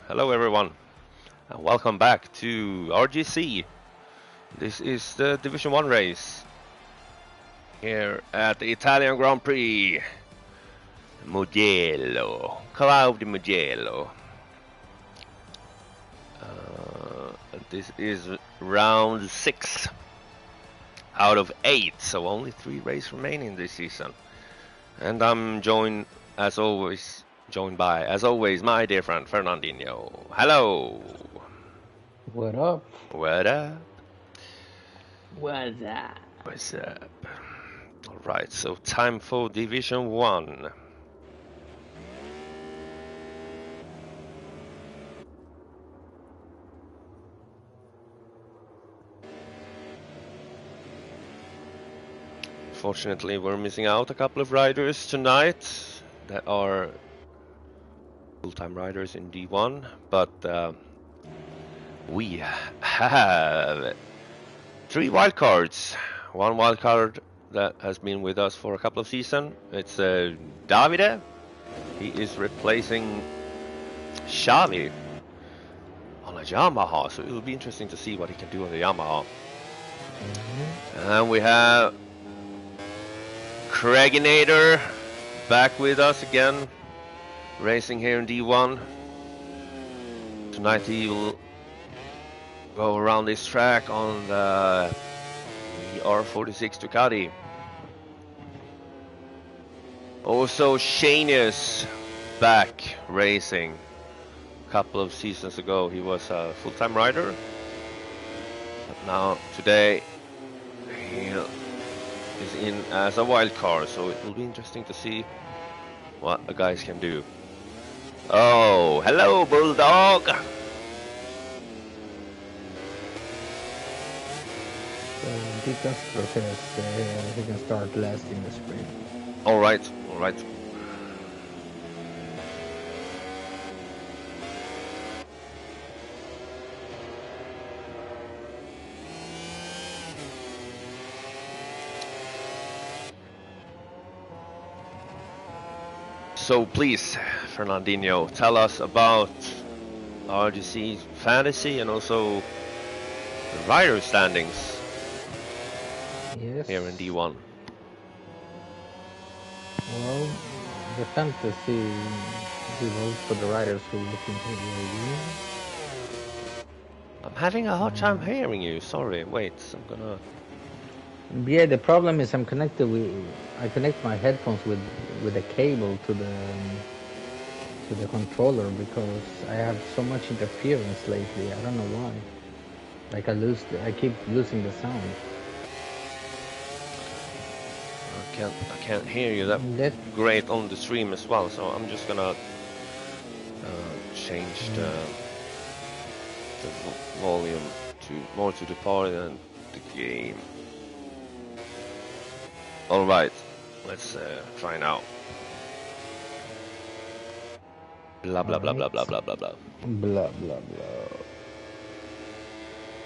Hello everyone, and welcome back to RGC. This is the Division 1 race here at the Italian Grand Prix, Mugello, Cloud Mugello. This is round 6 out of 8, so only 3 races remaining this season. And I'm joined by, as always, my dear friend Fernandinho. Hello. What up? What up? What's up? What's up? Alright, so time for Division 1. Fortunately, we're missing out a couple of riders tonight that are full-time riders in D1, but we have 3 wildcards. One wildcard that has been with us for a couple of seasons. It's Davide. He is replacing Xavi on a Yamaha, so it'll be interesting to see what he can do on the Yamaha. And we have Craiginator back with us again, racing here in D1. Tonight he will go around this track on the R46 Ducati. Also Shanius back racing. A couple of seasons ago he was a full-time rider, but now today he is in as a wild card, so it will be interesting to see what the guys can do. Oh, hello Bulldog! So Castro says he can start last in the spring. Alright. So please, Fernandinho, tell us about RGC Fantasy and also the rider standings here in D1. Well, the fantasy vote for the riders who are looking to win. I'm having a hard time hearing you. Sorry, wait, I'm gonna... Yeah, the problem is I connect my headphones with a cable to the controller because I have so much interference lately. I don't know why. Like I keep losing the sound. I can't hear you that great on the stream as well, so I'm just gonna change the volume more to the part than the game. Alright, let's try now. Blah blah blah blah blah blah blah blah. Blah blah blah.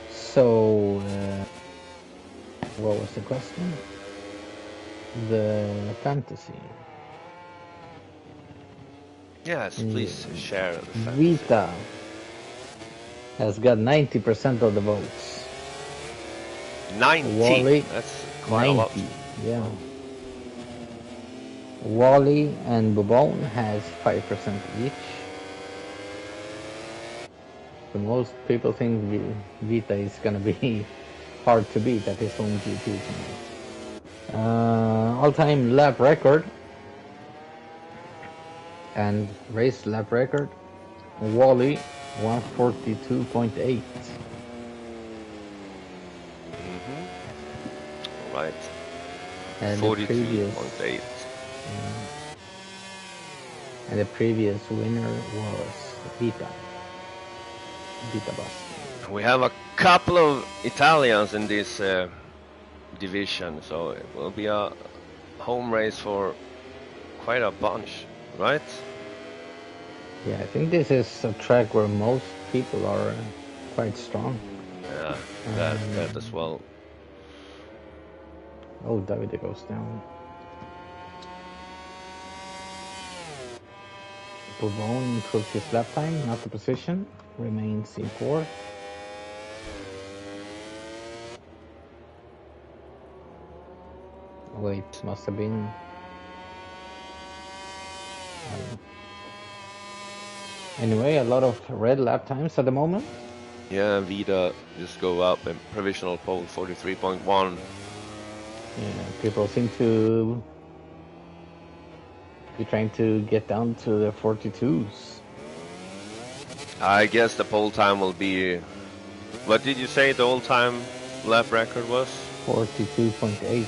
So, what was the question? The fantasy. Yes, please share the fantasy. Vita has got 90% of the votes. 90? Wally, that's quite 90, a lot. Yeah. Wally and Bobone has 5% each. So most people think Vita is gonna be hard to beat at his own GP tonight. All-time lap record and race lap record. Wally 142.8. Right. And 42.8. And the previous winner was Vita Boston. We have a couple of Italians in this division, so it will be a home race for quite a bunch, right? Yeah, I think this is a track where most people are quite strong. Yeah, that as well. Oh, Davide goes down. Bourbon improves his lap time, not the position. Remains in fourth. Wait, must have been. Anyway, a lot of red lap times at the moment. Yeah, Vida just go up and provisional pole 43.1. Yeah, people seem to be trying to get down to the 42s. I guess the pole time will be. What did you say the all-time lap record was? 42.8.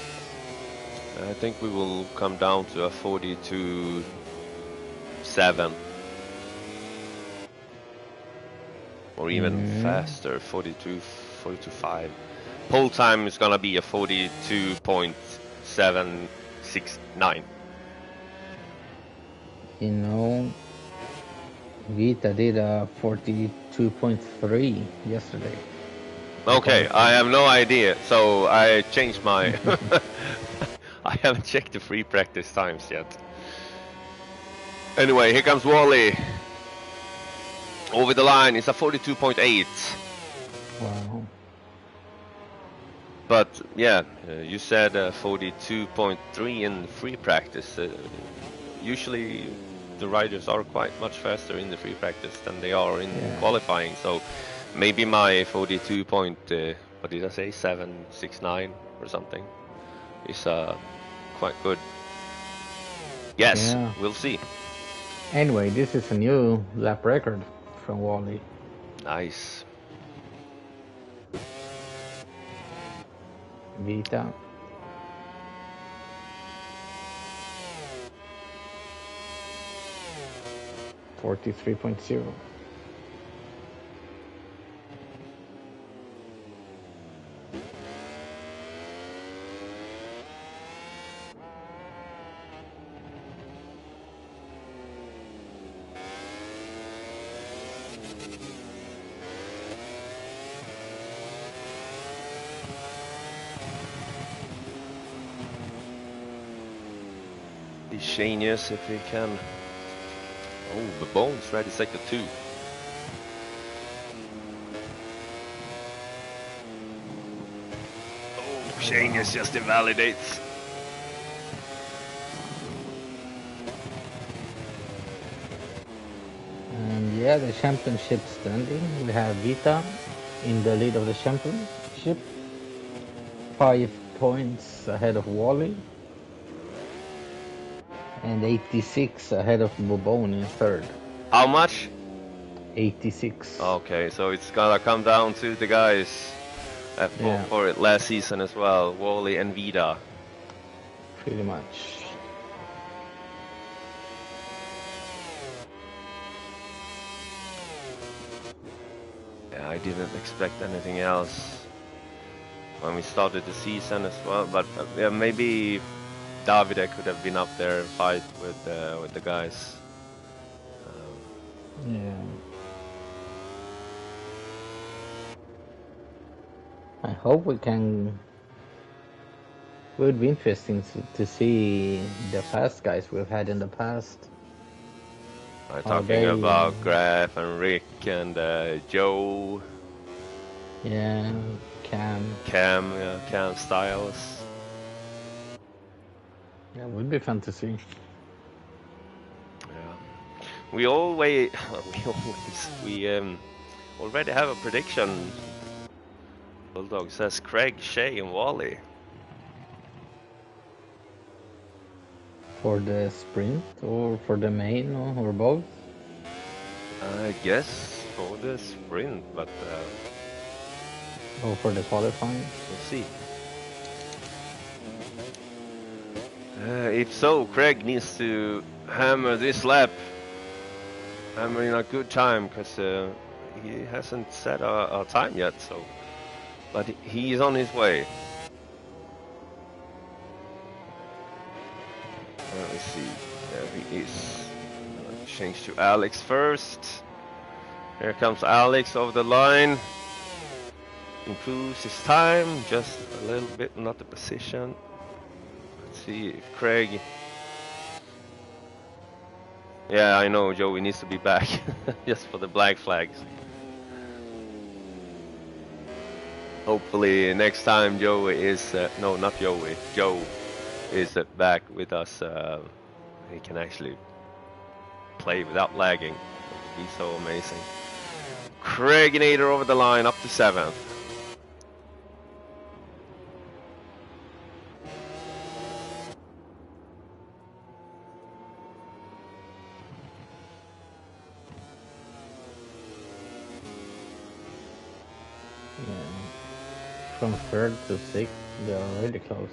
I think we will come down to a 42.7. Or even faster, 42.5. Pole time is gonna be a 42.769. You know, Vita did a 42.3 yesterday. Okay, I have no idea, so I changed my. I haven't checked the free practice times yet. Anyway, here comes Wally. Over the line, it's a 42.8. Wow. But yeah, you said 42.3 in free practice. Usually the riders are quite much faster in the free practice than they are in qualifying. So maybe my 42 point, what did I say, 769 or something is quite good. Yes, we'll see. Anyway, this is a new lap record from Wally. Nice. Vita. $43.0. Genius if he can. Oh, the bones ready sector 2. Oh, Genius just invalidates. And yeah, the championship standing. We have Vita in the lead of the championship. 5 points ahead of Wally. And 86 ahead of Bourbon in third. How much? 86. Okay, so it's gonna come down to the guys for it last season as well, Wally and Vida. Pretty much. Yeah, I didn't expect anything else when we started the season as well, but yeah, maybe Davide could have been up there and fight with the guys. Yeah. I hope we can. It would be interesting to see the fast guys we've had in the past. I'm talking about Graf and Rick and Joe. Yeah, Cam. Cam Styles. Yeah, it would be fun to see. Yeah, we already have a prediction. Bulldog says Craig, Shea, and Wally. For the sprint or for the main or both? I guess for the sprint, but or for the qualifying? We'll see. If so, Craig needs to hammer this lap. Hammer in a good time, because he hasn't set a time yet. So, but he is on his way. Let me see. There he is. Change to Alex first. Here comes Alex over the line. Improves his time just a little bit, not the position. Let's see if Craig. Yeah, I know Joey needs to be back just for the black flags. Hopefully next time Joey is no, not Joey. Joe is back with us. He can actually play without lagging. It would be so amazing. Craiginator over the line up to 7th. Yeah. From 3rd to 6th, they are really close.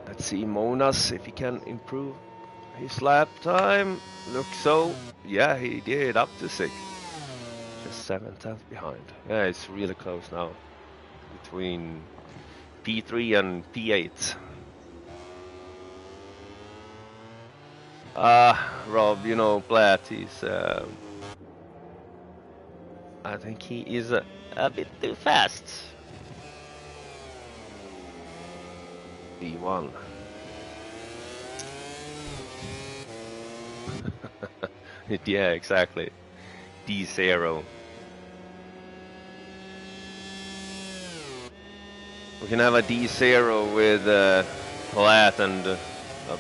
Let's see Monas if he can improve his lap time. Looks so. Yeah, he did up to 6th. Just 7/10 behind. Yeah, it's really close now between P3 and P8. Rob, you know, Platt, he's I think he is a bit too fast. D1. Yeah, exactly. D0. We can have a D0 with Platt and a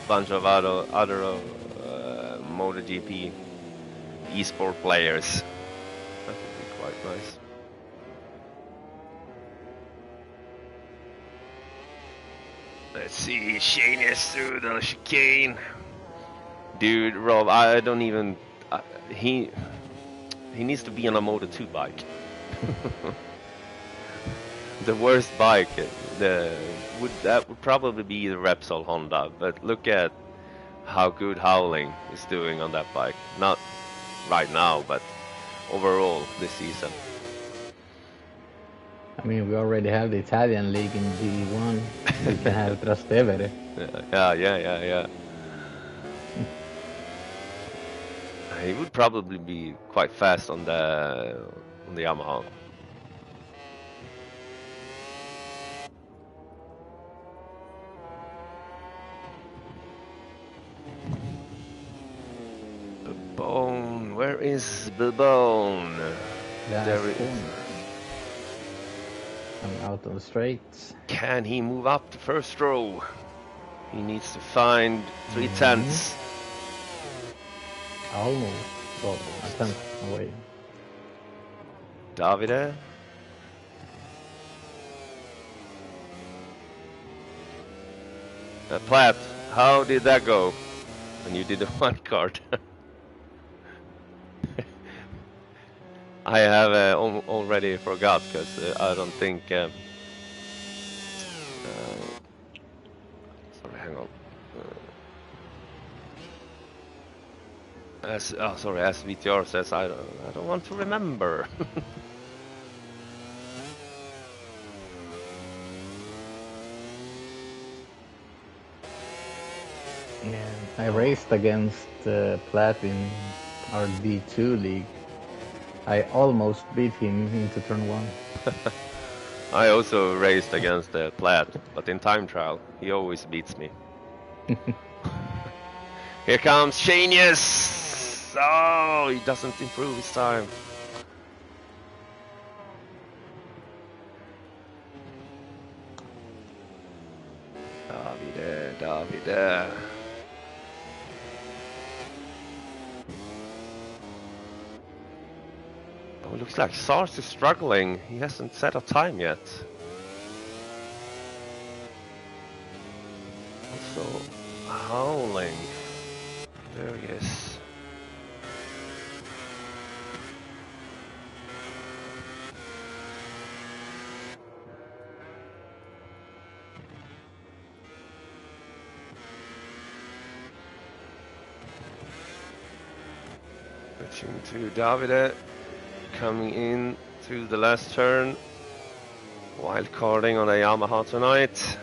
bunch of other MotoGP esport players. That would be quite nice. Let's see, Shane is through the chicane. Dude, Rob, I don't even. He needs to be on a Moto2 bike. The worst bike, that would probably be the Repsol Honda. But look at how good Howling is doing on that bike. Not right now, but overall this season. I mean, we already have the Italian league in D1. We can have Trastevere. Yeah. He would probably be quite fast on the Yamaha. Bone, where is Bone? There is. I'm out on the straights. Can he move up the first row? He needs to find 3/10. Almost. Well, a tenth away. Davide? Platt, how did that go when you did the one card? I have already forgot because I don't think. Sorry, hang on. As VTR says, I don't want to remember. Yeah, I raced against Platt in our D2 league. I almost beat him into turn 1. I also raced against Platt, but in time trial, he always beats me. Here comes Shanius! Oh, he doesn't improve his time. Davide. Oh, it looks like Sars is struggling. He hasn't set a time yet. Also, Howling. There he is. Switching to Davide. Coming in through the last turn. Wild carding on a Yamaha tonight.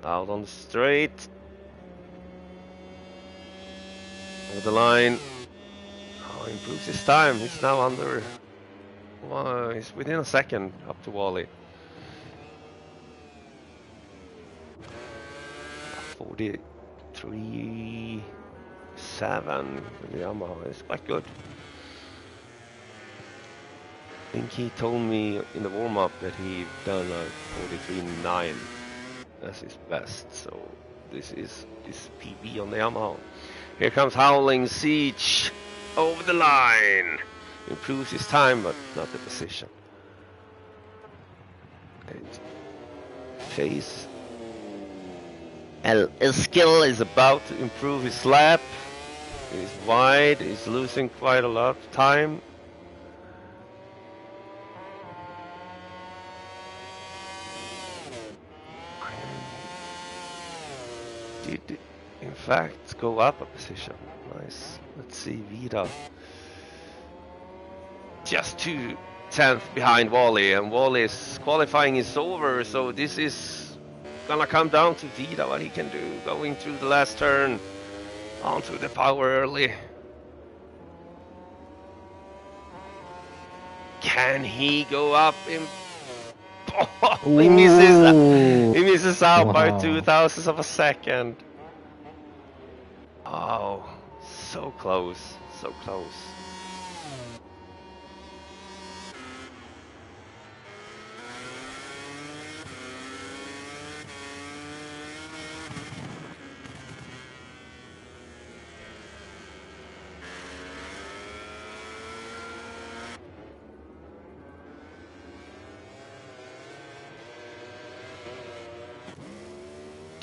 Out on the straight. Over the line. Oh, improves his time. He's now under. Well, he's within a second up to Wally. 43.7 with the Yamaha. It's quite good. I think he told me in the warm-up that he done a 43.9 as his best. So this is his PB on the Yamaha. Here comes Howling Siege over the line. Improves his time, but not the position. Face. El Skill is about to improve his lap. He's wide. He's losing quite a lot of time. Did in fact go up a position. Nice. Let's see Vida. Just 2/10 behind Wally, and Wally's qualifying is over, so this is gonna come down to Vida, what he can do, going through the last turn, onto the power early. Can he go up in... Oh, he misses out by 0.02 of a second. Oh, so close, so close.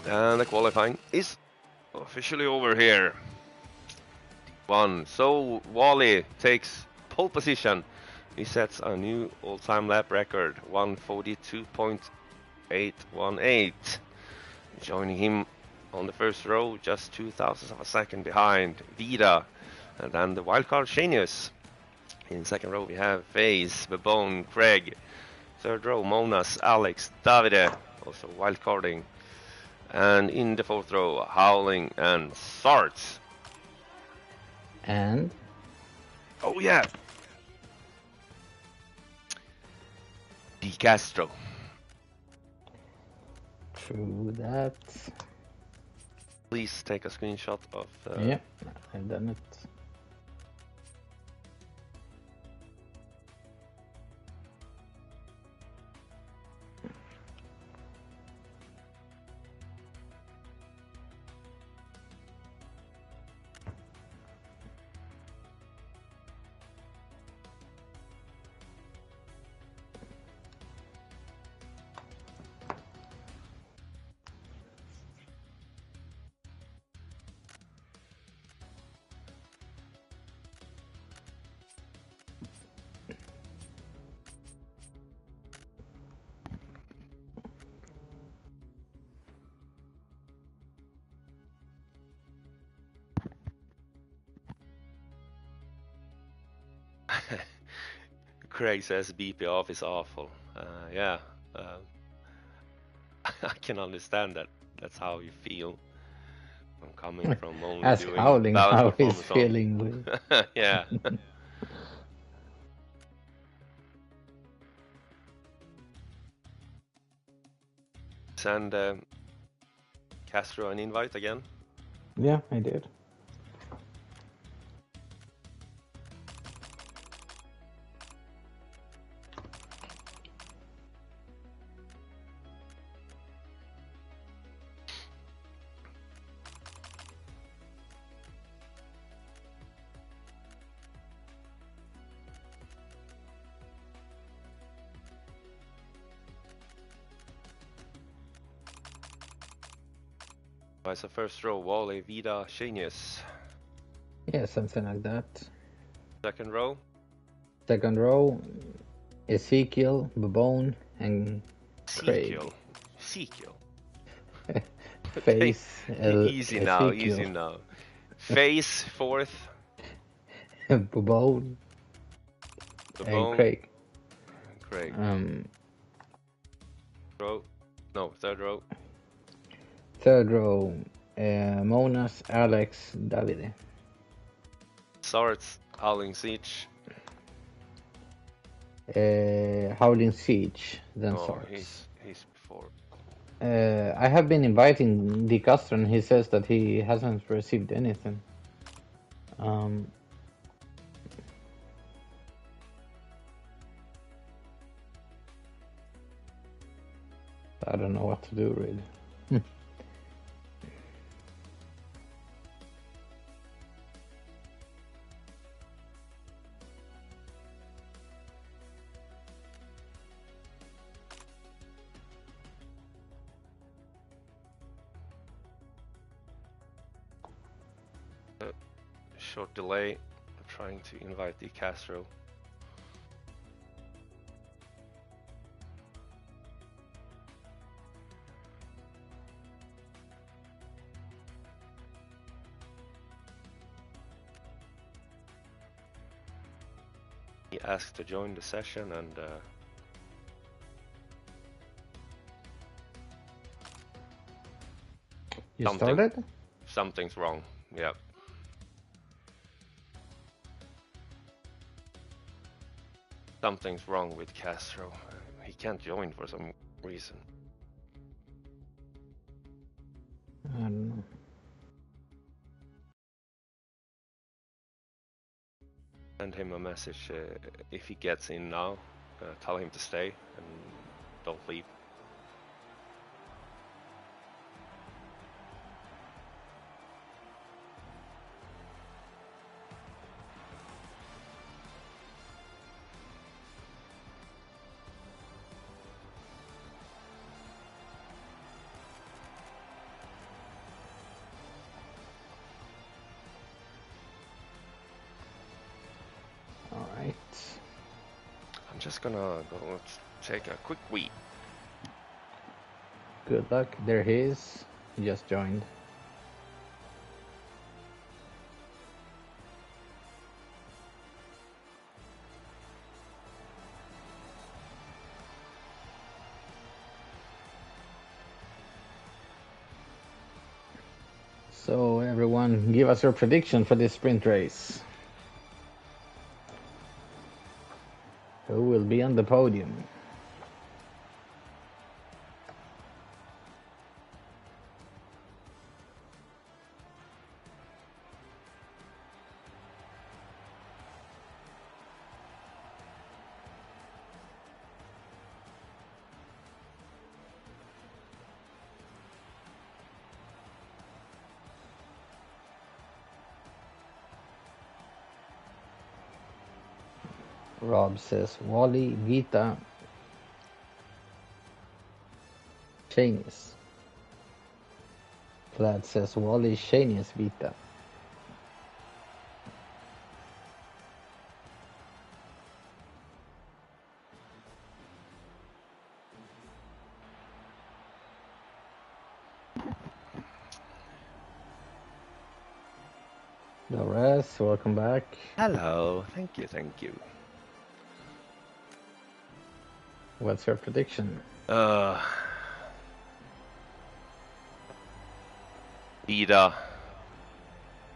And the qualifying is officially over here. So Wally takes pole position. He sets a new all-time lap record, 142.818. Joining him on the first row, just 0.02 of a second behind Vida. And then the wildcard Shanius. In second row we have FaZe, Babone, Craig. Third row Monas, Alex, Davide, also wildcarding. And in the fourth row, Howling and Sarts. And? Oh yeah! Di Castro. True that. Please take a screenshot of the... Yeah, I've done it. Craig says BP off is awful. Yeah, I can understand that. That's how you feel. I'm coming from only Ask doing Howling balance how he's performance feeling with. Yeah. Send Castro an invite again. Yeah, I did. So first row, Wally, Vida, Shanius. Yeah, something like that. Second row? Second row, Ezekiel, Babone, and Craig. Ezekiel. FaZe, easy now, easy now. FaZe, fourth. Babone, and Craig. Row? No, third row. Third row, Monas, Alex, Davide. Sarts, Howling Siege. Howling Siege, then Sarts. He's before. I have been inviting Di Castro, and he says that he hasn't received anything. I don't know what to do, really. Short delay. I'm trying to invite the Castro. He asked to join the session, and You started? Something's wrong. Yeah. Something's wrong with Castro. He can't join for some reason. I don't know. Send him a message if he gets in now. Tell him to stay and don't leave. Alright. I'm just gonna go take a quick wee. Good luck. There he is. He just joined. So everyone, give us your prediction for this sprint race. Who will be on the podium? Rob says Wally, Vita, Shanius. Vlad says Wally, Shanius, Vita. Dolores, welcome back. Hello, thank you, thank you. What's your prediction? Vida,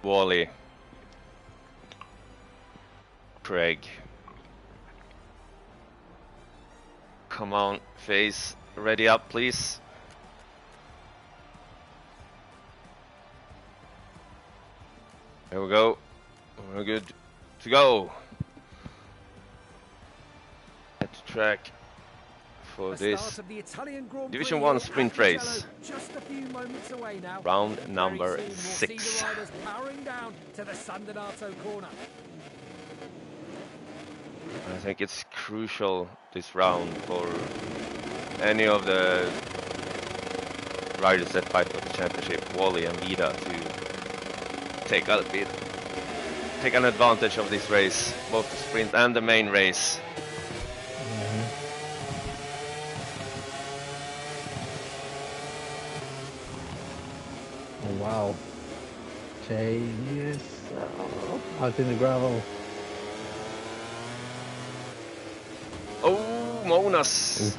Wally, Craig. Come on, face, ready up, please. There we go. We're good to go. At the track for this Division 1 sprint race. Just a few moments away now. Round number 6. Powering down to the San Donato corner. I think it's crucial this round for any of the riders that fight for the championship, Wally and Vida, to take an advantage of this race, both the sprint and the main race. Oh, wow. Jay is out in the gravel. Oh, Monas! Oof.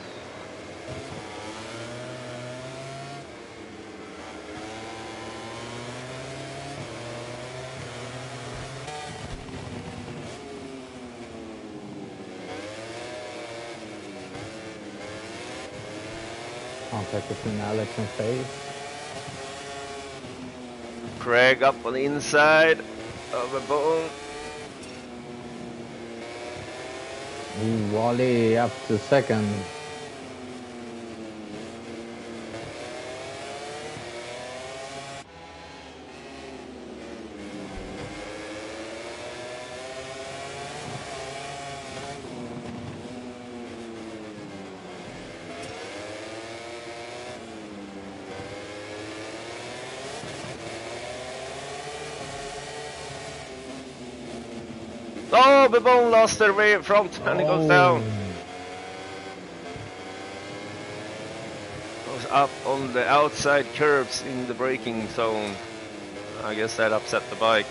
Contact between Alex and Faye. Craig up on the inside of a bone. Ooh, Wally up to second. Oh, the bone lost their way front and it goes down. Goes up on the outside curves in the braking zone. I guess that upset the bike.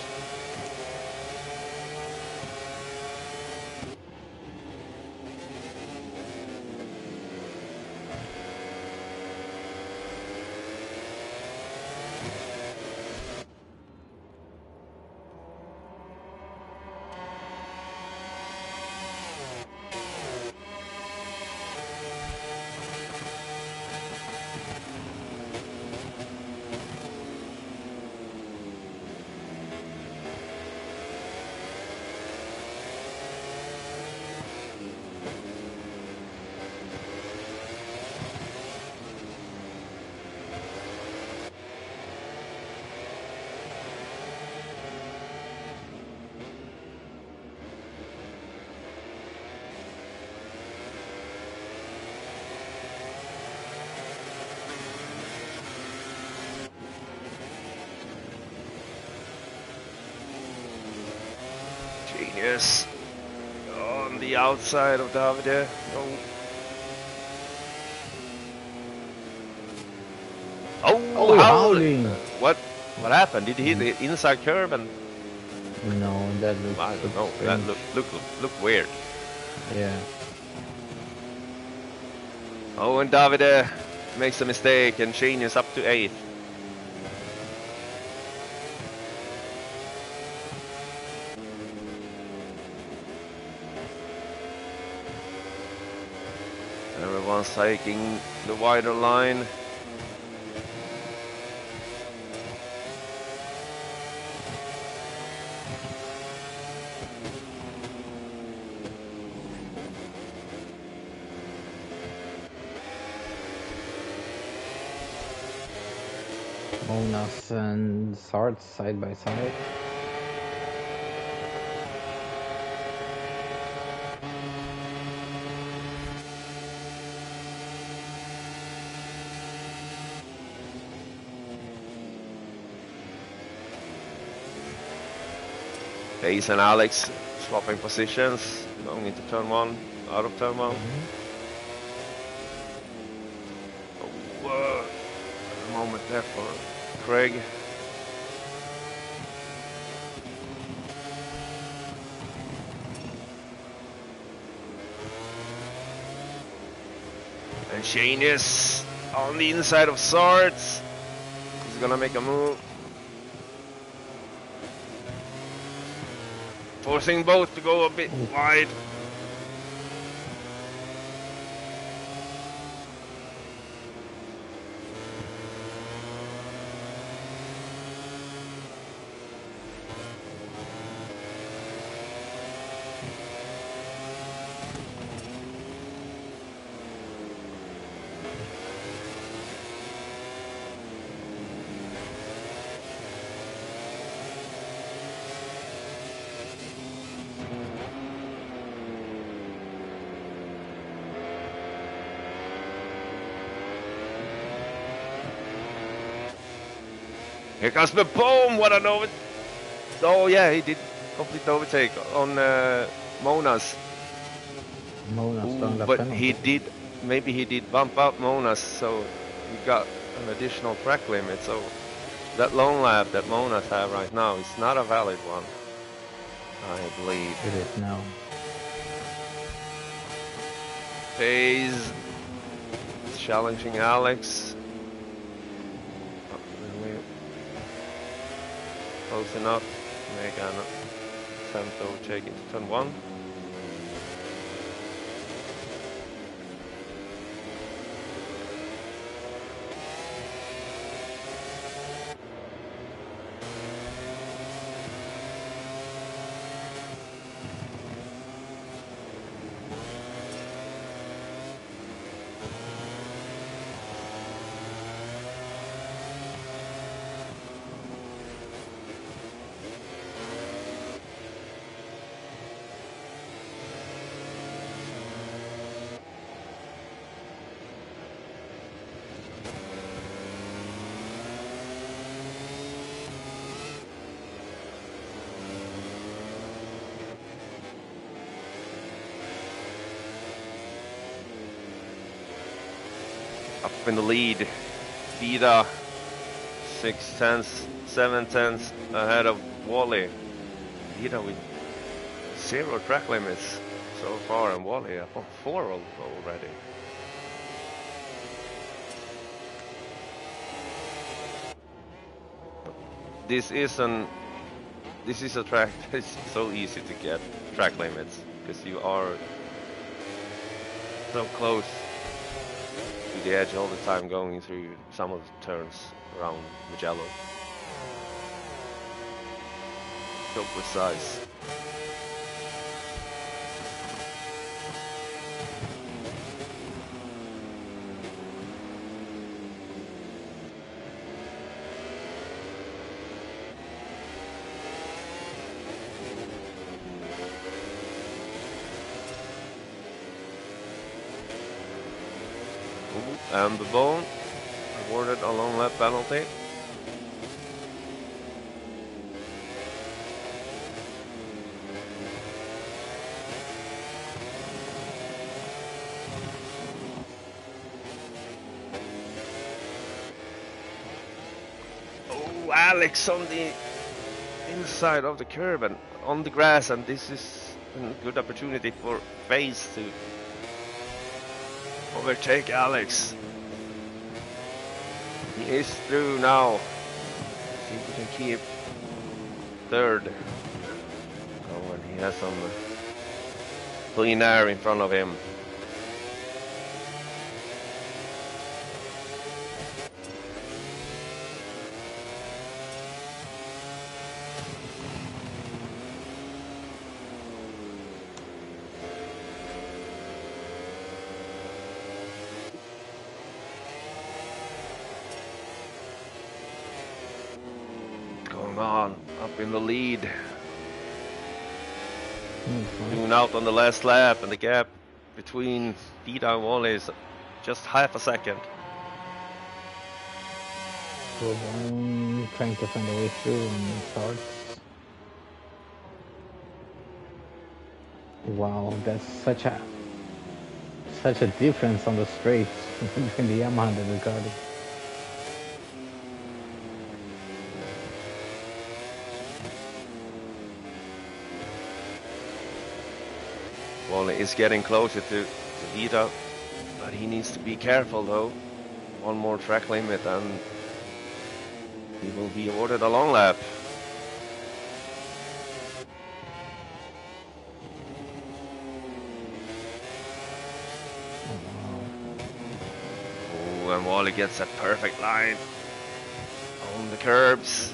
Genius on the outside of Davide. Oh, howling! What happened? Did he hit the inside curve and? No, that looks. I don't know. That look weird. Yeah. Oh, and Davide makes a mistake, and Shane is up to 8th. Everyone's taking the wider line. Monas and Sarts side by side. Ace and Alex swapping positions, going into turn 1, out of turn 1. Oh, a moment there for Craig. And Shane is on the inside of Sarts. He's gonna make a move. Forcing both to go a bit wide. Here comes the boom! What an over... Oh yeah, he did complete overtake on Monas. Monas, but he did, maybe he did bump up Monas, so he got an additional track limit. So that long lap that Monas have right now is not a valid one, I believe. It is now. Hayes challenging Alex. Close enough to make an attempt to overtake into turn 1. up in the lead. Vida 6 tenths, 7 tenths ahead of Wally. Vida with 0 track limits so far, and Wally up on 4 already. This is a track that's so easy to get track limits because you are so close to the edge all the time going through some of the turns around Mugello. So precise. And the bone awarded a long lap penalty. Oh, Alex on the inside of the curb and on the grass, and this is a good opportunity for Face to overtake Alex. He is through now. See if he can keep third. Oh, and he has some clean air in front of him. On up in the lead. Doing out on the last lap, and the gap between Vida and Wally is just half a second. So I'm trying to find a way through and starts. Wow, that's such a difference on the straights between the Yamaha and the Ducati. Wally is getting closer to Vida, but he needs to be careful though. One more track limit and he will be awarded a long lap. Oh, and Wally gets a perfect line on the curbs.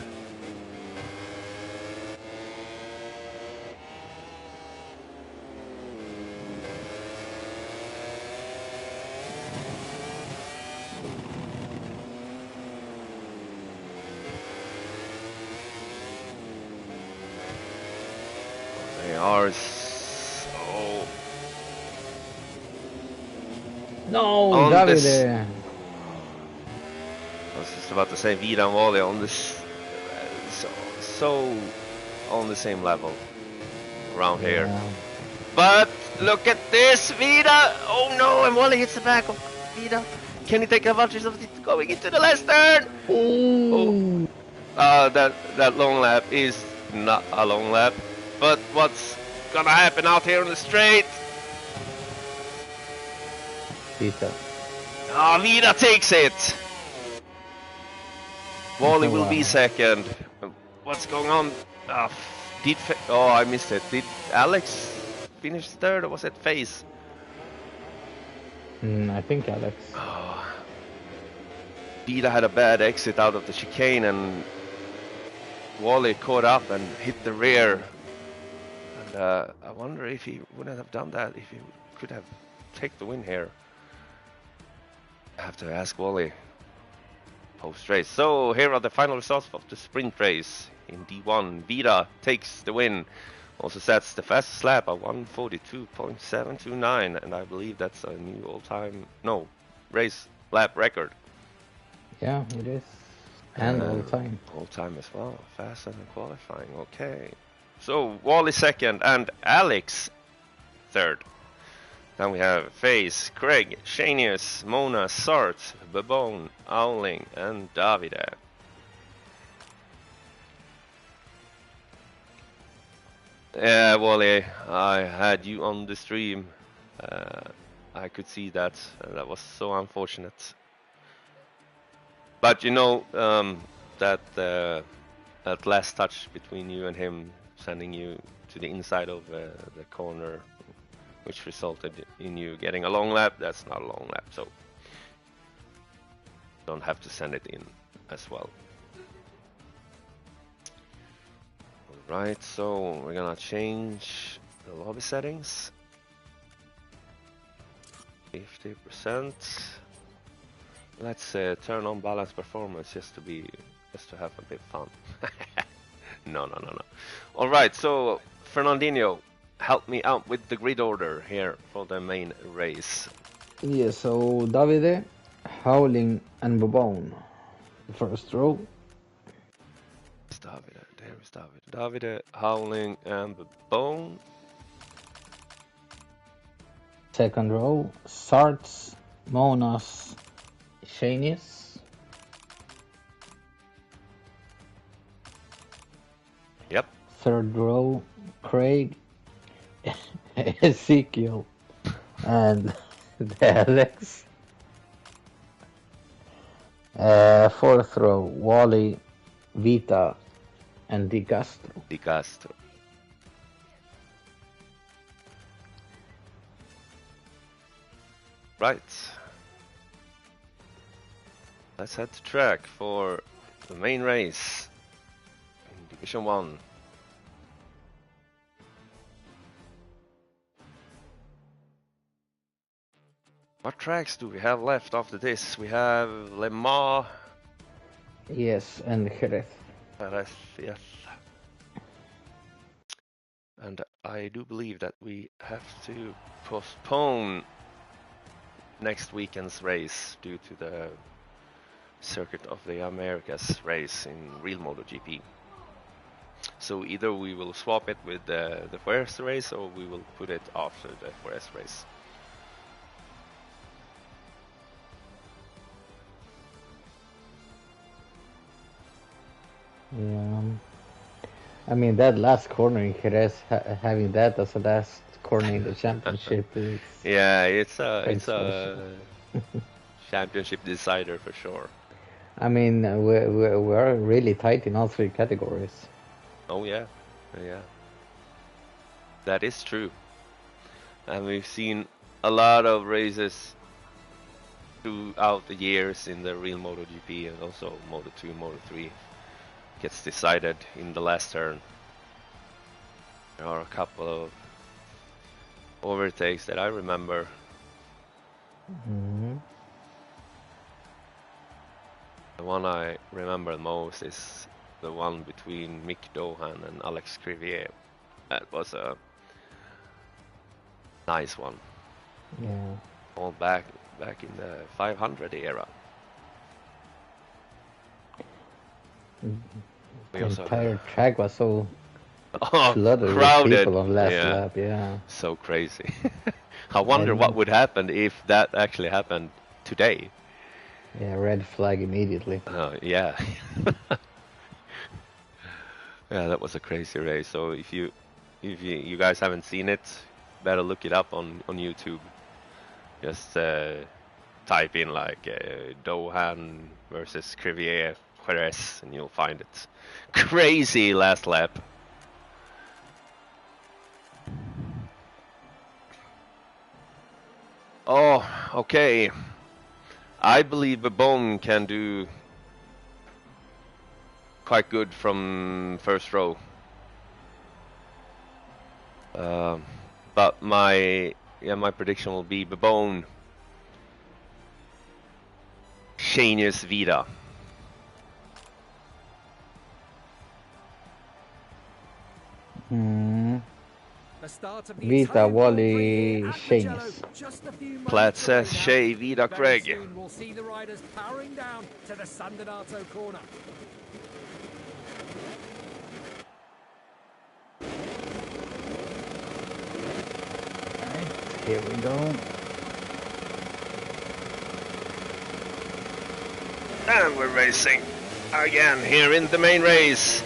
They are so... No, on Davide. this... I was just about to say Vida and Wally on this... so on the same level around here. But look at this, Vida! Oh no, and Wally hits the back of Vida. Can he take advantage of it going into the last turn? Ooh. Oh, that long lap is not a long lap. But what's gonna happen out here on the straight? Vida. Ah, Vida takes it. Wally will be second. What's going on? Oh, I missed it. Did Alex finish third, or was it Face? I think Alex. Oh. Vida had a bad exit out of the chicane, and Wally caught up and hit the rear. And I wonder if he wouldn't have done that, if he could have taken the win here. I have to ask Wally post-race. So here are the final results of the sprint race in D1. Vida takes the win. Also sets the fastest lap at 1:42.729, and I believe that's a new all-time, no, race lap record. Yeah, it is. And all-time. All-time as well. Faster than qualifying. Okay. So Wally second and Alex third. Then we have Face, Craig, Shanius, Mona, Sart, Babone, Owling, and Davide. Yeah, Wally, I had you on the stream. I could see that. That was so unfortunate. But you know, that last touch between you and him, sending you to the inside of the corner, which resulted in you getting a long lap, that's not a long lap, so don't have to send it in as well. Alright, so we're gonna change the lobby settings. 50%. Let's turn on balance performance just to have a bit fun. No. Alright, so Fernandinho, help me out with the grid order here for the main race. Yeah, so Davide, Howling, and Babone. First row. There is Davide. Davide, Howling, and Babone. Second row, Sarts, Monas, Shanius. Yep. Third row, Craig, Ezekiel, and Alex. Fourth row, Wally, Vita, and Di Castro. Di Castro. Right. Let's head to track for the main race in Division 1. What tracks do we have left after this? We have Le Mans. Yes, and Jerez. Yes. And I do believe that we have to postpone next weekend's race due to the Circuit of the Americas race in real MotoGP. So either we will swap it with the first race, or we will put it after the first race. Yeah. I mean, that last corner in Jerez, having that as the last corner in the championship is... Yeah, it's a championship decider for sure. I mean, we're really tight in all three categories. Oh yeah. That is true. And we've seen a lot of races throughout the years in the real MotoGP, and also Moto2, Moto3 gets decided in the last turn. There are a couple of overtakes that I remember. Mm-hmm. The one I remember most is the one between Mick Dohan and Alex Crivier. That was a nice one. Yeah. All back in the 500 era. The entire track was so crowded with people on last lap. Yeah. So crazy. I wonder what would happen if that actually happened today. Yeah, red flag immediately. Yeah. Yeah, that was a crazy race. So if you guys haven't seen it, better look it up on YouTube. Just type in like Dohan versus Crivier Jerez, and you'll find it. Crazy last lap. Oh, okay. I believe Babone can do quite good from first row. But my prediction will be Babone, Shanius, Vita. Vita, Wally, Shanius. Platt says Shay, Vita, Craig. We'll see the riders powering down to the San Donato corner. Here we go. And we're racing again here in the main race.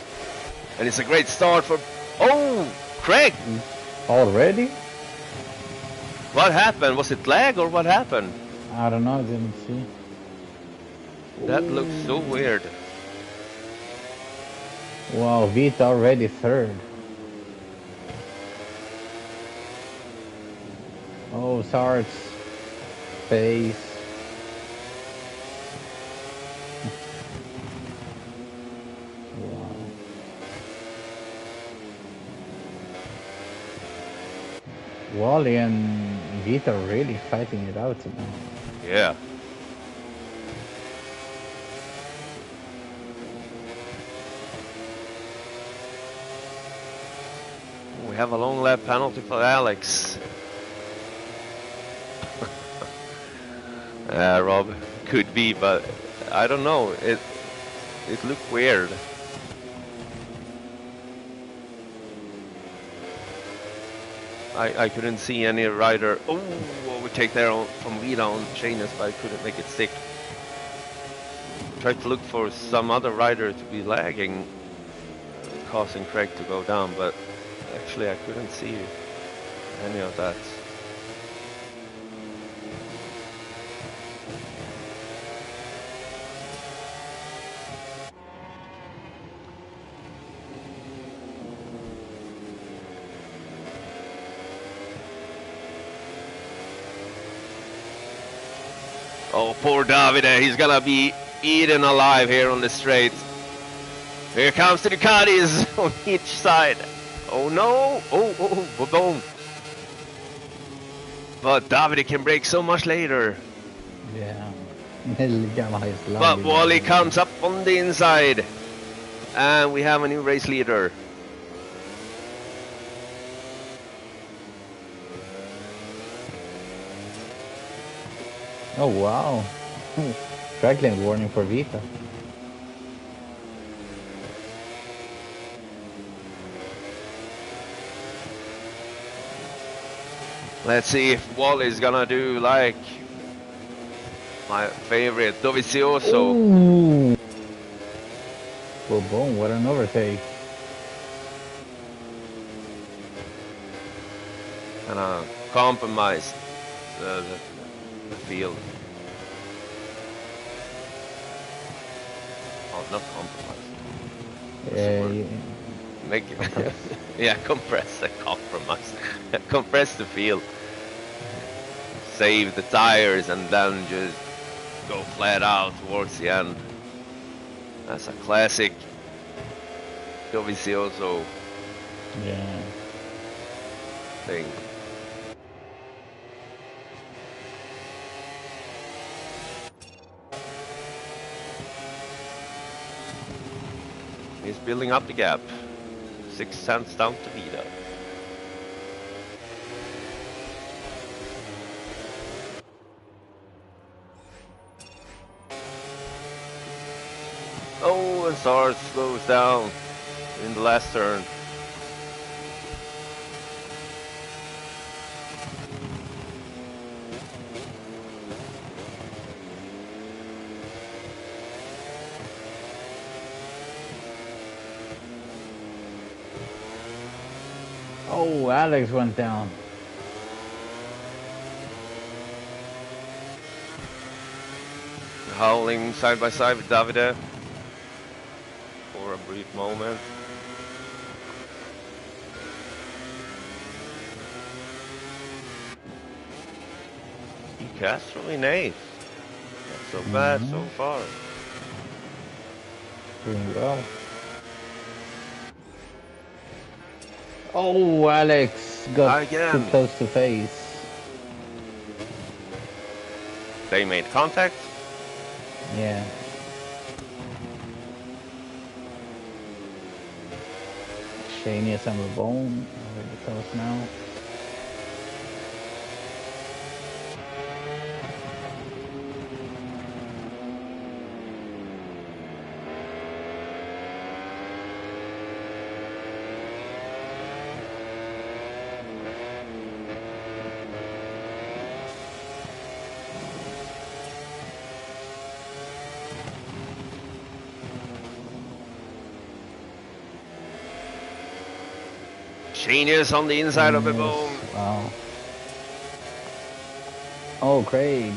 And it's a great start for... Oh, Craig! Already? What happened? Was it lag or what happened? I don't know, I didn't see. That looks so weird. Wow, Vita already third. Oh, Sart's face. Wow. Wally and Vita are really fighting it out now. Yeah. We have a long lap penalty for Alex. Rob, could be, but I don't know. It looked weird. I couldn't see any rider. Oh, overtake there from Vida on Chainus, but I couldn't make it stick. Tried to look for some other rider to be lagging, causing Craig to go down, but actually I couldn't see any of that. Oh, poor Davide, he's gonna be eaten alive here on the straight. Here comes the Ducatis on each side. Oh no! Oh, boom! But Davide can break so much later. Yeah. But Wally comes up on the inside. And we have a new race leader. Oh wow. Dragline warning for Vita. Let's see if Wally's gonna do like my favorite, Dovizioso. Ooh. Well, boom, what an overtake. And compromise the field. Oh, not compromise. Make it, yeah, compress the compromise. Compress the field. Save the tires and then just go flat out towards the end. That's a classic Dovizioso thing. He's building up the gap. 6 cents down to Vida. Oh, and Sars slows down in the last turn. Oh, Alex went down. Howling side by side with Davide for a brief moment. Castro in 8th. Not so bad so far. Doing well. Oh, Alex got Again. too close to face. They made contact. Yeah. Shane is on the bone. Already close now. Genius on the inside of the bone. Wow. Oh, Craig.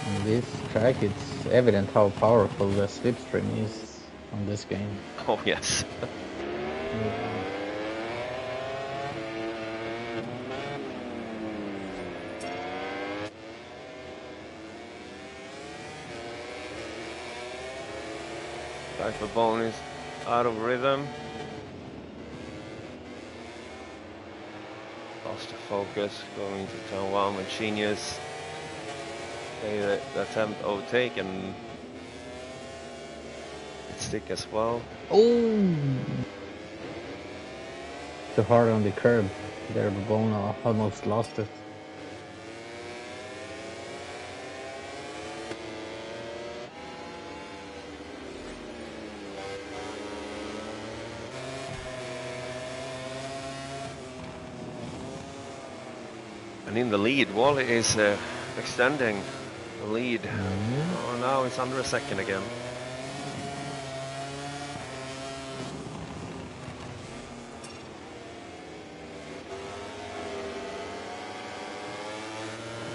On this track, it's evident how powerful the slipstream is on this game. Oh, yes. Yeah. The bone is out of rhythm. Lost the focus going into turn one with Genius. They attempt overtake and it stick as well. Oh! Too hard on the curb. There, the bone almost lost it. And in the lead, Wally is extending the lead. Oh, now it's under a second again.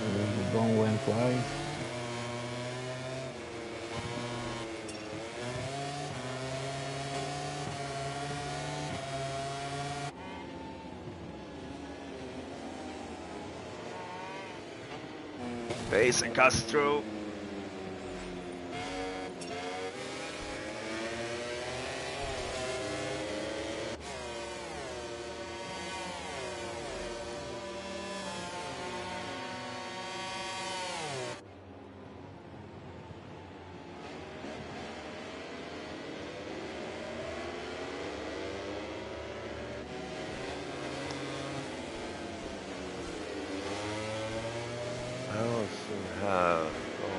The bone went wide. Base and cuts through.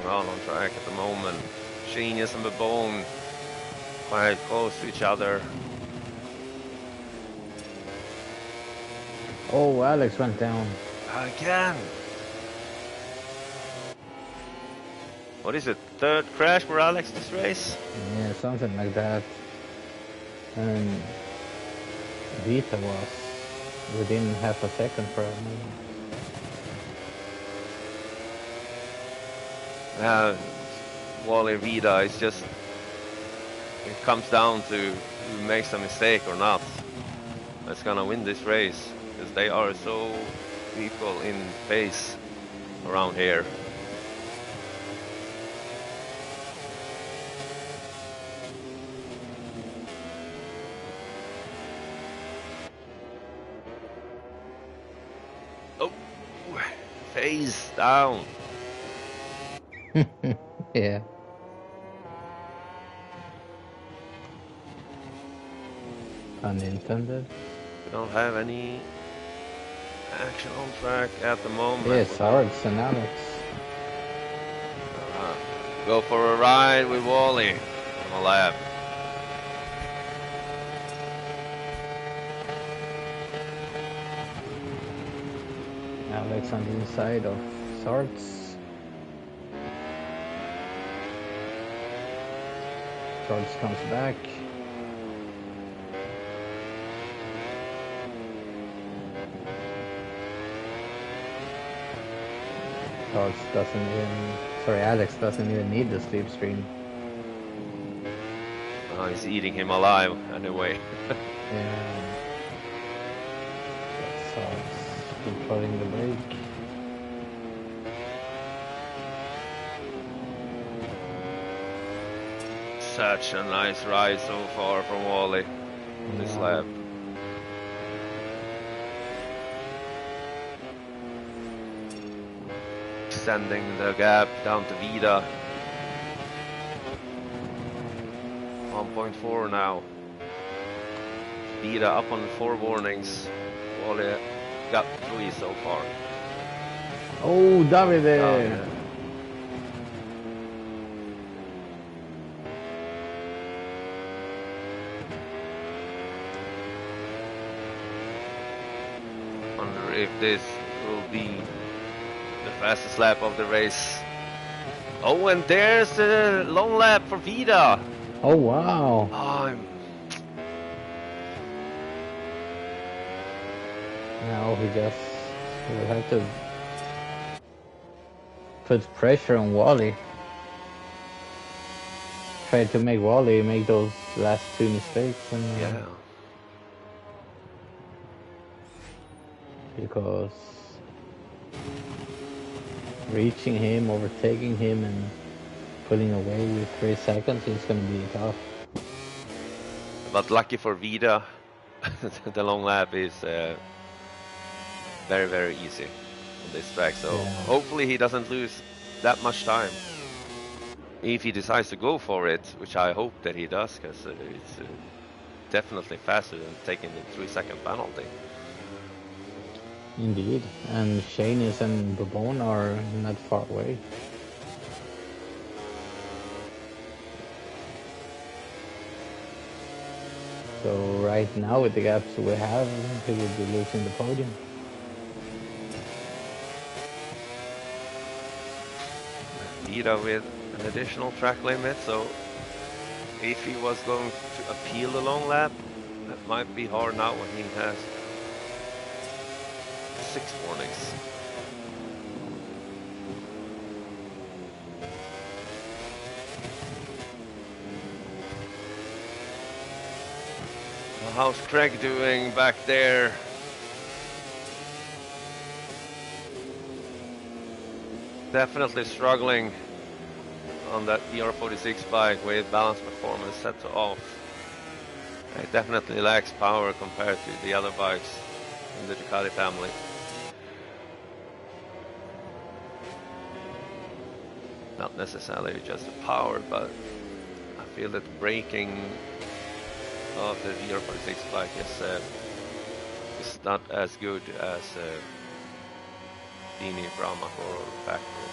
Going on track at the moment. Genius and Babone quite close to each other. Oh, Alex went down. Again. What is it? Third crash for Alex this race? Yeah, something like that. And Vita was within half a second probably. Wally Vida is just, it comes down to who makes a mistake or not that's gonna win this race, because they are so equal in pace around here. Oh, phase down. Yeah. Unintended. We don't have any action on track at the moment. Yes, Sarge and Alex. Go for a ride with Wally on a lap. Alex on the inside of Sarge. Sarge comes back. Sarge doesn't even... Sorry, Alex doesn't even need the slipstream. He's eating him alive anyway. Yeah. Sarge pulling the brake. Such a nice ride so far from Wally on this lap. Extending the gap down to Vida. 1.4 now. Vida up on 4 warnings. Wally got 3 so far. Oh, Davide! Wonder if this will be the fastest lap of the race. Oh, and there's the long lap for Vida. Oh wow! Oh, Now he just will have to put pressure on Wally. Try to make Wally make those last two mistakes, and yeah. because reaching him, overtaking him, and pulling away with 3 seconds is going to be tough. But lucky for Vida, the long lap is very, very easy on this track. So Yeah. hopefully he doesn't lose that much time. If he decides to go for it, which I hope that he does, because it's definitely faster than taking the 3-second penalty. Indeed, and Shanis and Bourbon are not far away. So right now, with the gaps we have, he will be losing the podium. Vida with an additional track limit, so if he was going to appeal the long lap, that might be hard now when he has 6 warnings. How's Craig doing back there? Definitely struggling on that VR46 bike with balance performance set to off. It definitely lacks power compared to the other bikes in the Ducati family. Not necessarily just the power, but I feel that the braking of the VR46 bike is not as good as Dini, Brahma or Factory.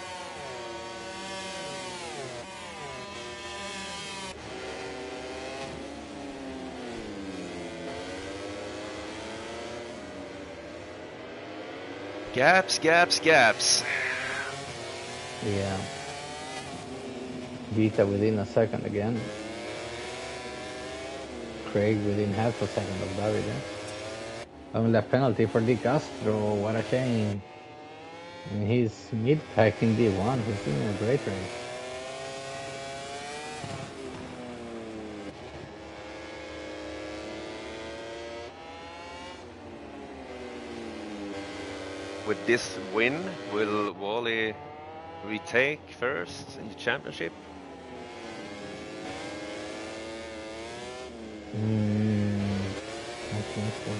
Gaps, gaps, gaps. Yeah. Vita within a second again. Craig within half a second of Davide. Only a penalty for Di Castro, what a shame. And he's mid-pack in D1, he's doing a great race. With this win, will Wally retake first in the championship? I think so.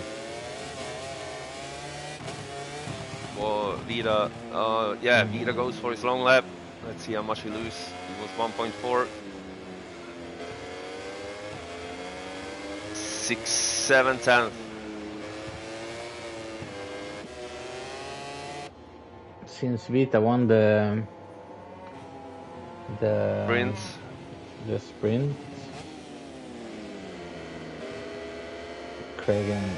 Well, Vida, yeah, Vida goes for his long lap. Let's see how much he loses. It was 1.4. 6, 7 tenths. Since Vita won the sprint, Craig and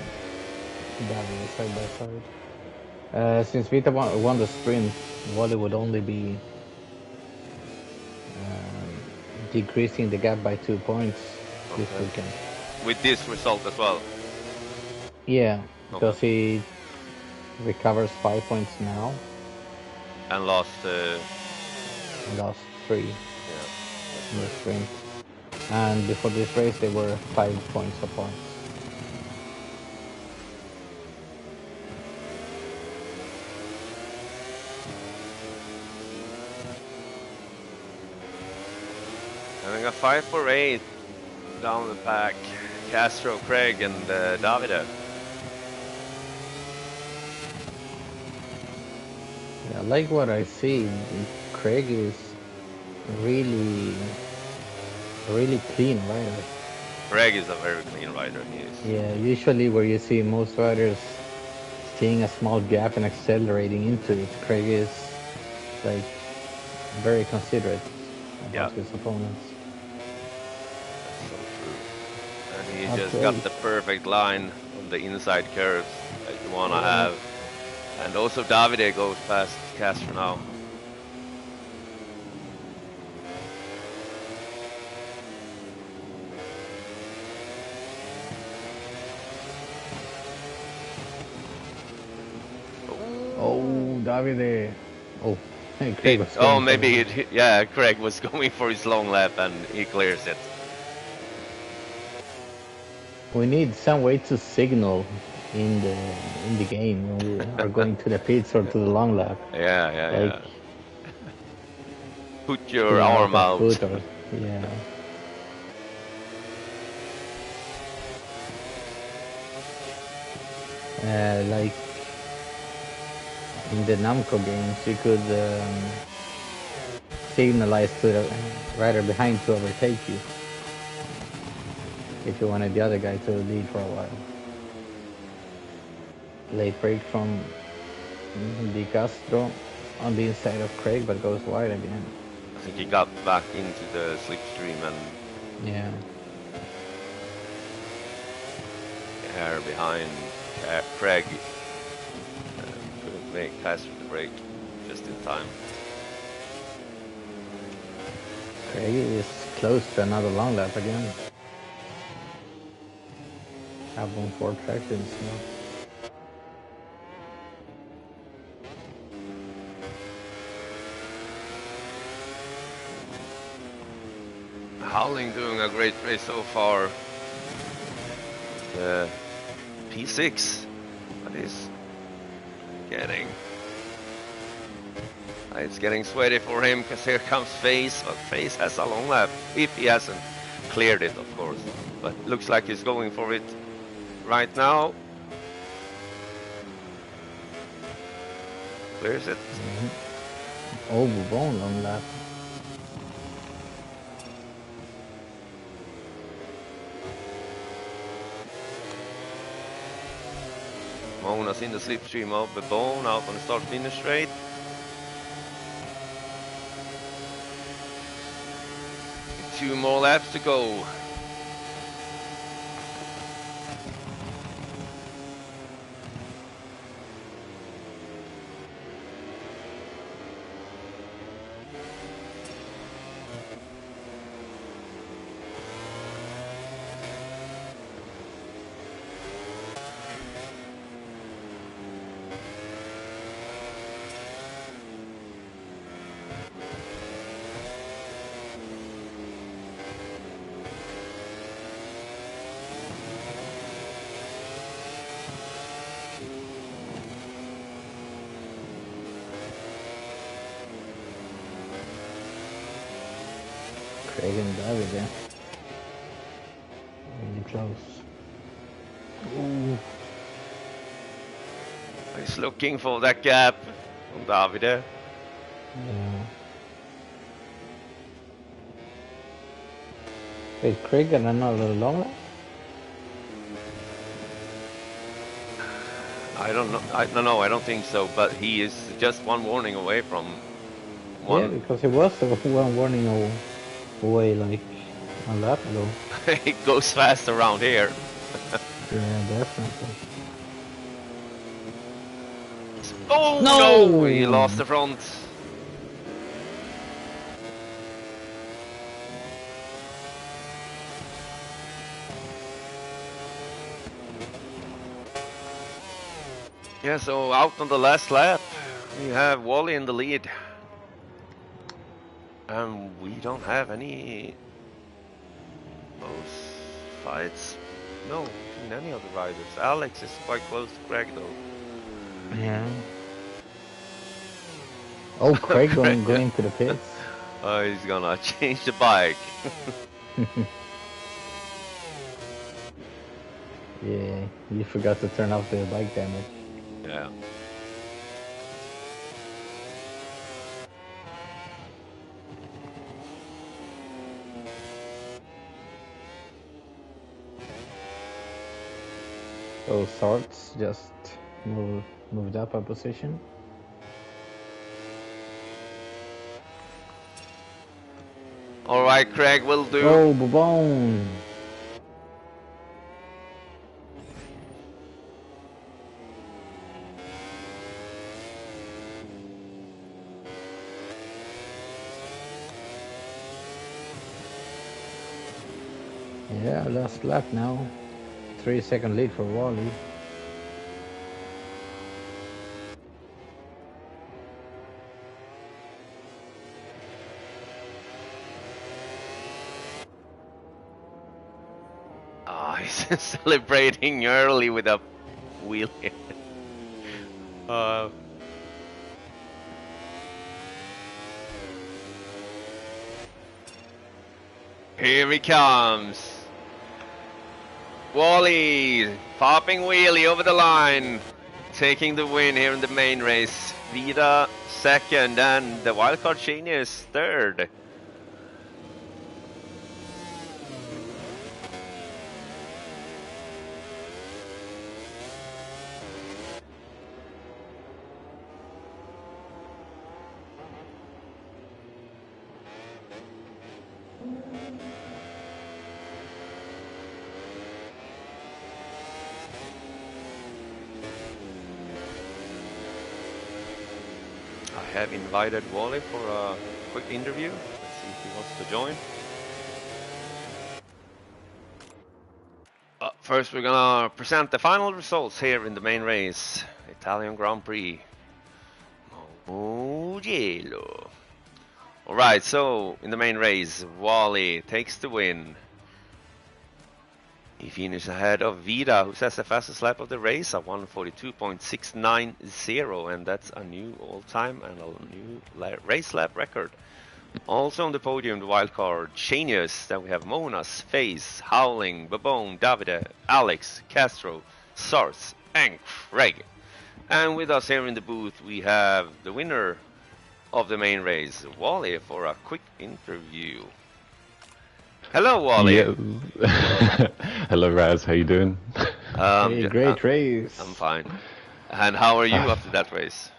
Davide side by side. Since Vita won the sprint, Wally would only be decreasing the gap by 2 points this weekend. With this result as well? Yeah, because he recovers 5 points now. And lost 3 yeah, in the sprint. And before this race, they were 5 points apart. Having a 5 for 8 down the pack. Castro, Craig, and Davide. Yeah, like what I see, Craig is really clean rider. Craig is a very clean rider. He is. Yeah, usually where you see most riders seeing a small gap and accelerating into it, Craig is like very considerate about his opponents. That's so true. And he just got the perfect line on the inside curves that you want to have. And also Davide goes past Castro now. Davide. Oh, Craig was Oh, going for maybe it. yeah, Craig was going for his long lap and he clears it. We need some way to signal in the game when we are going to the pits or to the long lap, Yeah, yeah, like yeah. Put your putting arm out a out. foot or yeah. Like in the Namco games, you could signalize to the rider behind to overtake you if you wanted the other guy to lead for a while. Late break from Di Castro on the inside of Craig, but goes wide again. I think he got back into the slipstream and Yeah. hair behind Craig couldn't make pass through the break just in time. Craig is close to another long lap again. Carbon 4 tractions now. Howling doing a great race so far. P6, but he's getting. It's getting sweaty for him because here comes Face, but Face has a long lap if he hasn't cleared it, of course. But looks like he's going for it right now. Clears it. Oh, Bourbon long lap. Mona's in the slipstream of the bone out on the start finish straight. Two more laps to go. Craig and David there. Really close. Ooh. He's looking for that gap on Davide. Yeah. Wait, Craig got another long lap? I don't know. I don't think so. But he is just one warning away from one. Yeah, because he was one warning away like a lap ago. It goes fast around here. Yeah, definitely. Oh No! He lost the front. Yeah, so out on the last lap, we have Wally in the lead. And we don't have any close fights. No, between any of the riders. Alex is quite close to Craig though. Yeah. Oh, Craig going to the pits. Oh, he's gonna change the bike. Yeah, you forgot to turn off the bike damage. Yeah. So Sarts just moved up a position. All right, Craig will do. Oh, boom! Yeah, last lap now. 3-second lead for Wally. He's celebrating early with a wheelie. Here he comes. Wally, popping wheelie over the line, taking the win here in the main race. Vida second, and the wildcard Genius third. I have invited Wally for a quick interview. Let's see if he wants to join. First, we're gonna present the final results here in the main race, Italian Grand Prix, Mugello. All right, so in the main race, Wally takes the win. He finished ahead of Vida, who has the fastest lap of the race at 1:42.690, and that's a new all-time and a new race lap record. Also on the podium, the wildcard Genius. Then we have Monas, Face, Howling, Babone, Davide, Alex, Castro, Sars, and Craig. And with us here in the booth, we have the winner of the main race, Wally, for a quick interview. Hello, Wally. Yeah. Hello, Raz. How you doing? Hey, great race. I'm fine. And how are you after that race?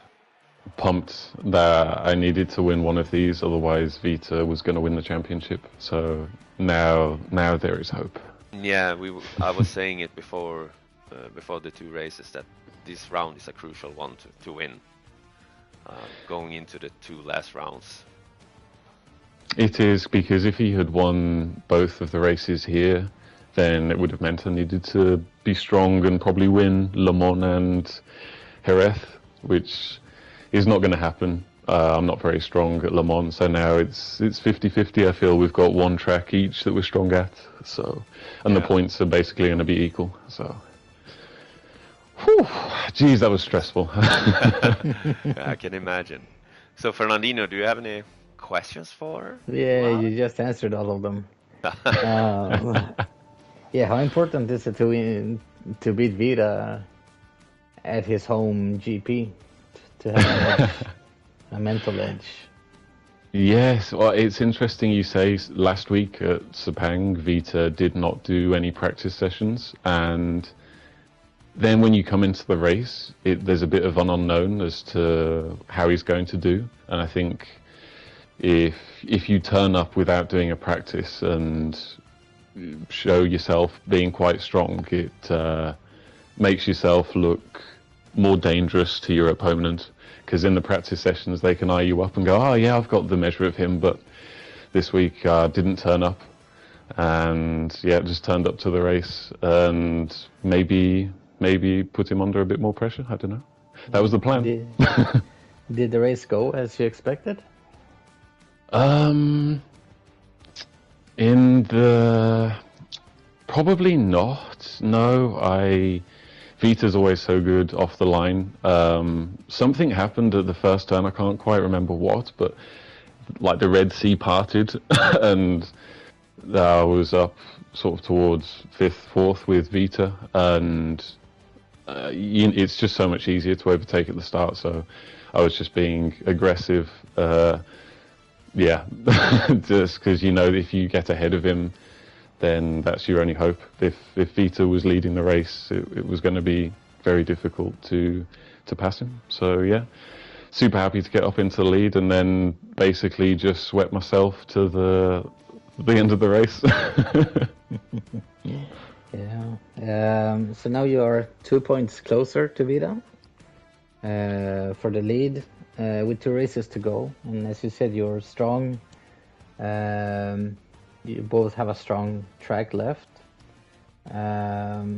Pumped that I needed to win one of these, otherwise Vita was going to win the championship. So now there is hope. Yeah, I was saying it before the two races that this round is a crucial one to win, going into the two last rounds. It is, because if he had won both of the races here, then it would have meant I needed to be strong and probably win Le Mans and Jerez, which is not going to happen. I'm not very strong at Le Mans, so now it's 50-50. I feel we've got one track each that we're strong at, so, and the points are basically going to be equal. So, whew, geez, that was stressful. I can imagine. So, Fernandino, do you have any questions for? Yeah, you just answered all of them. Yeah, how important is it to beat Vida at his home GP to have a mental edge? Yes, well, it's interesting you say. Last week at Sepang, Vita did not do any practice sessions, and then when you come into the race, there's a bit of an unknown as to how he's going to do, and I think if you turn up without doing a practice and show yourself being quite strong, it makes yourself look more dangerous to your opponent, because in the practice sessions they can eye you up and go, oh yeah, I've got the measure of him, but this week didn't turn up, and yeah, just turned up to the race, and maybe put him under a bit more pressure. I don't know. That was the plan. Did the race go as you expected? Probably not. No, Vita's always so good off the line. Something happened at the first turn. I can't quite remember what, but like the Red Sea parted, and I was up sort of towards 5th, 4th with Vita, and it's just so much easier to overtake at the start. So I was just being aggressive. Yeah, just because if you get ahead of him, then that's your only hope. If Vita was leading the race, it was going to be very difficult to pass him. So yeah, super happy to get up into the lead, and then basically just sweat myself to the end of the race. Yeah. So now you are 2 points closer to Vita for the lead. With 2 races to go, and as you said, you're strong. You both have a strong track left, but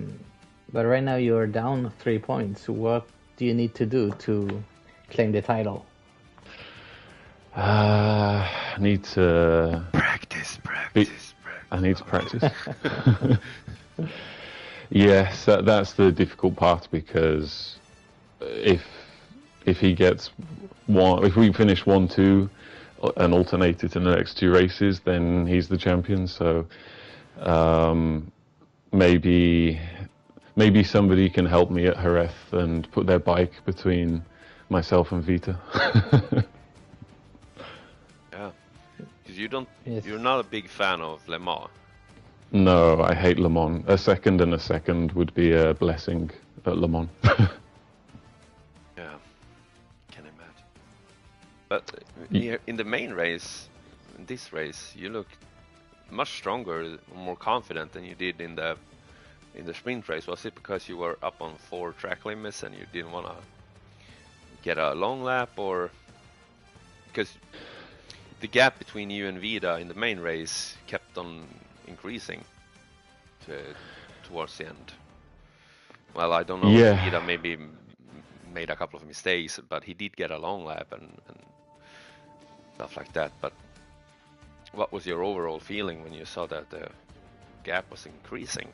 right now you're down 3 points. What do you need to do to claim the title? I need to practice. I need to practice. Yes, that's the difficult part, because if he gets one, if we finish 1-2 and alternate it in the next 2 races, then he's the champion. So maybe somebody can help me at Jerez and put their bike between myself and Vita. Yeah, because you don't, Yes. you're not a big fan of Le Mans. No, I hate Le Mans. A second would be a blessing at Le Mans. Yeah, can imagine. But in the main race, in this race, you look much stronger, more confident than you did in the sprint race. Was it because you were up on 4 track limits and you didn't want to get a long lap, or because the gap between you and Vida in the main race kept on increasing towards the end? Well, I don't know if Vida maybe made a couple of mistakes, but he did get a long lap and stuff like that. But what was your overall feeling when you saw that the gap was increasing?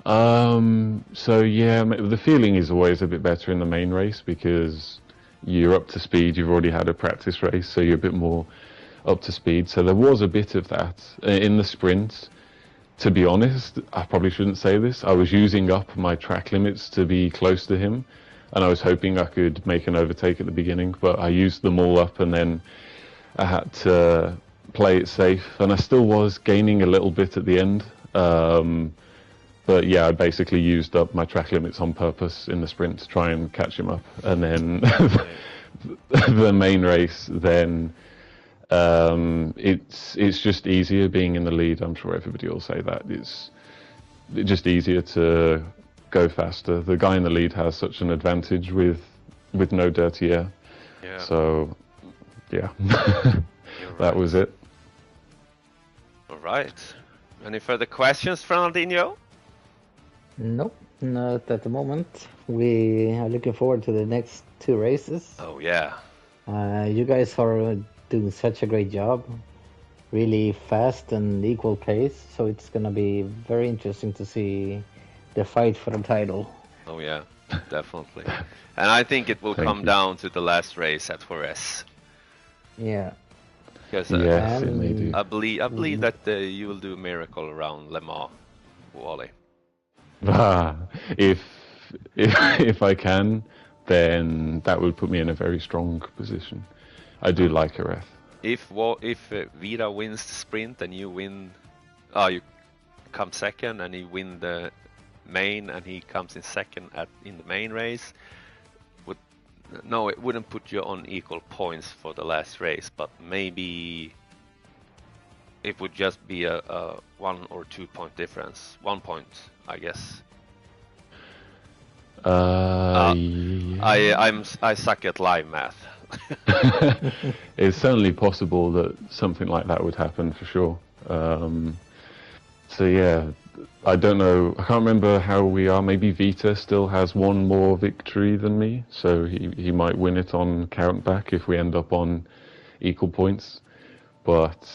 So yeah, the feeling is always a bit better in the main race, because you're up to speed, you've already had a practice race, so you're a bit more up to speed. So there was a bit of that. In the sprint, to be honest, I probably shouldn't say this, I was using up my track limits to be close to him, and I was hoping I could make an overtake at the beginning, but I used them all up, and then I had to play it safe, and I still was gaining a little bit at the end. But yeah, I basically used up my track limits on purpose in the sprint to try and catch him up. And then the main race, then it's just easier being in the lead. I'm sure everybody will say that. It's just easier to go faster. The guy in the lead has such an advantage with no dirty air. Yeah. So yeah, Right. That was it. All right. Any further questions, Fernandinho? Nope, not at the moment. We are looking forward to the next 2 races. Oh yeah. You guys are doing such a great job. Really fast and equal pace. So it's going to be very interesting to see the fight for the title. Oh yeah, definitely. And I think it will come down to the last race at Jerez. Yeah. Because Yes, it may do. I believe that you will do a miracle around Le Mans, Wally. If I can, then that would put me in a very strong position. I do like Jerez. If Vida wins the sprint and you win, you come second and you win the main and he comes in second in the main race, it wouldn't put you on equal points for the last race, but maybe it would just be a 1 or 2 point difference. 1 point, I guess. I suck at live math. It's certainly possible that something like that would happen for sure. So yeah, I don't know. I can't remember how we are. Maybe Vita still has 1 more victory than me, so he might win it on count back if we end up on equal points. But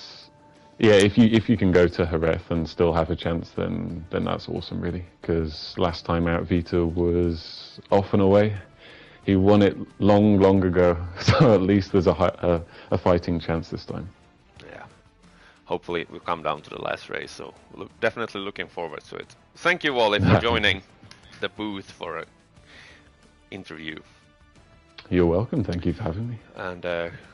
yeah, if you can go to Jerez and still have a chance, then that's awesome, really. Because last time out, Vita was off and away. He won it long ago, so at least there's a fighting chance this time. Yeah, hopefully it will come down to the last race. So definitely looking forward to it. Thank you, Wally, for joining the booth for an interview. You're welcome. Thank you for having me. And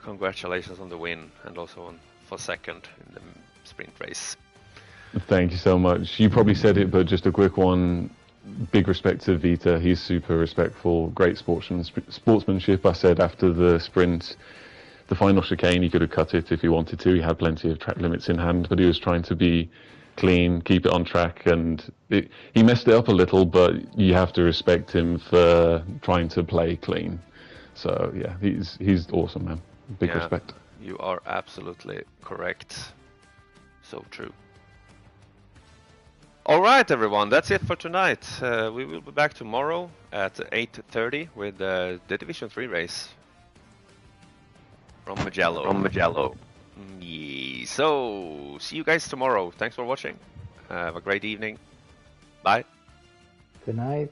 congratulations on the win, and also for second in the sprint race. Thank you so much. You probably said it, but just a quick one. Big respect to Vita. He's super respectful, great sportsmanship. I said after the sprint, the final chicane, he could have cut it if he wanted to. He had plenty of track limits in hand, but he was trying to be clean, keep it on track, and he messed it up a little, but you have to respect him for trying to play clean. So yeah, he's awesome, man. Big respect. You are absolutely correct. So true. All right, everyone. That's it for tonight. We will be back tomorrow at 8:30 with the Division 3 race from Mugello. Yeah. So, see you guys tomorrow. Thanks for watching. Have a great evening. Bye. Good night.